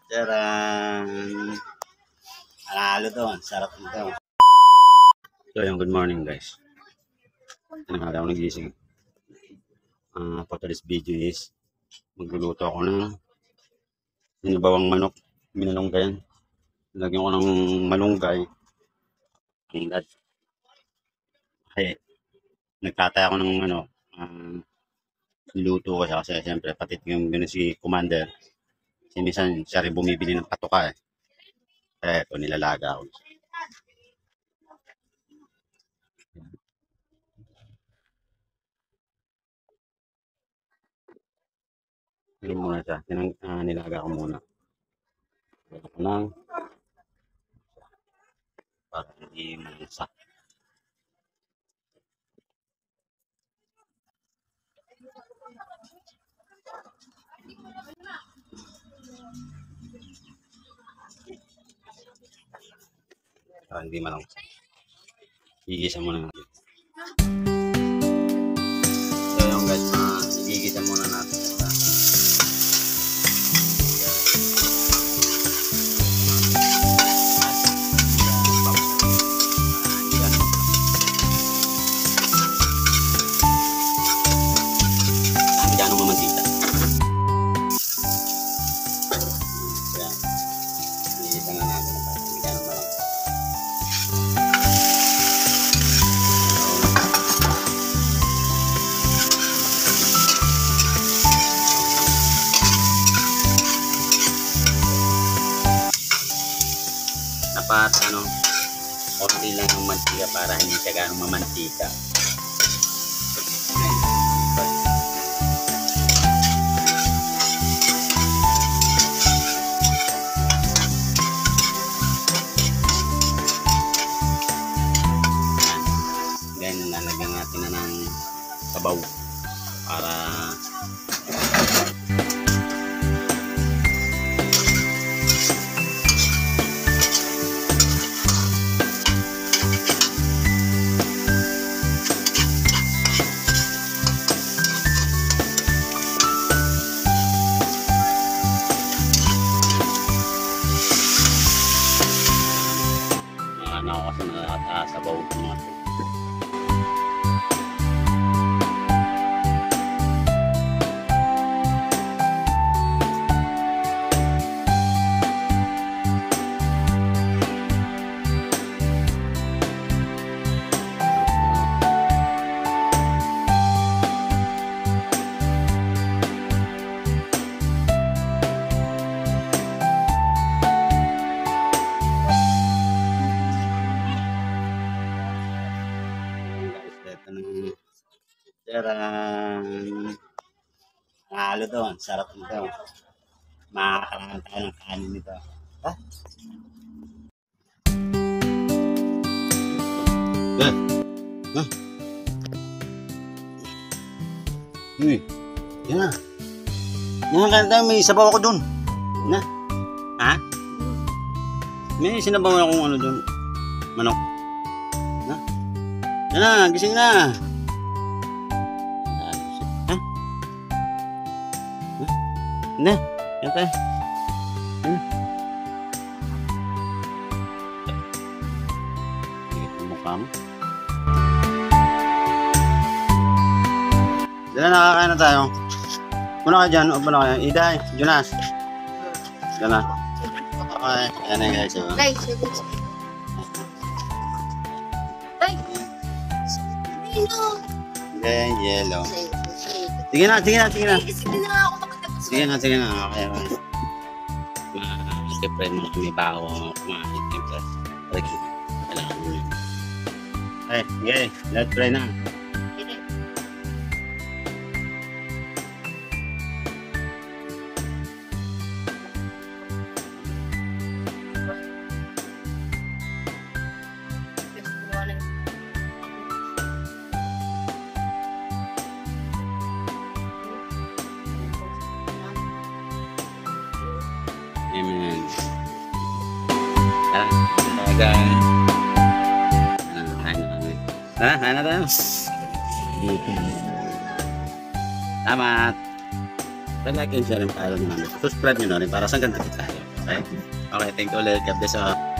Charan! Alalo to. Sarap nito. So, yung good morning guys. Nakaga ako nagising. For today's video is magluluto ako ng sinabawang manok. Minalunggayan. Lagyan ko ng malunggay. Ingad. Kasi nagtataya ako ng niluto ko siya kasi siyempre pati yung si Commander. Kasi minsan siya rin bumibili ng patuka eh. Kaya ito nilalaga ako. Hindi muna siya. Nilaga ko muna. Lagyan ko lang. Para hindi mansa. Para hindi malangsa. Igisa muna natin. So yung guys, igisa muna natin. Dapat konti lang ng mantika para hindi siya ganong mamantika. Then lalagyan natin na ng sabaw para kasi nakatasabaw natin. Charan! Halo to. Sarap nito. Makakalangan tayo ng kanin nito. Ha? Ha? Uy. Yan na. Yan na tayo. May sabaw ako dun. Yan na. Ha? May sinabaw akong dun. Manok. Na? Yan na. Gising na. Nah, yan tayo. Higit ang mukha mo. Dala, nakakain na tayo. Muna ka dyan, o muna ka dyan. Iday, Jonas. Dala. Okay, yan na guys. Guys, then, yellow. Sige na. sige na ako. Sige na. Okay. Siyempre, may baho. Siyempre. Kailangan mo yun. Okay, sige. Let's try na. Amen. Talaga. Kain na tayo. Salamat. Like and share yung follow nyo namin. Subscribe nyo na rin para sa ganito tayo. Okay, thank you ulit. God bless.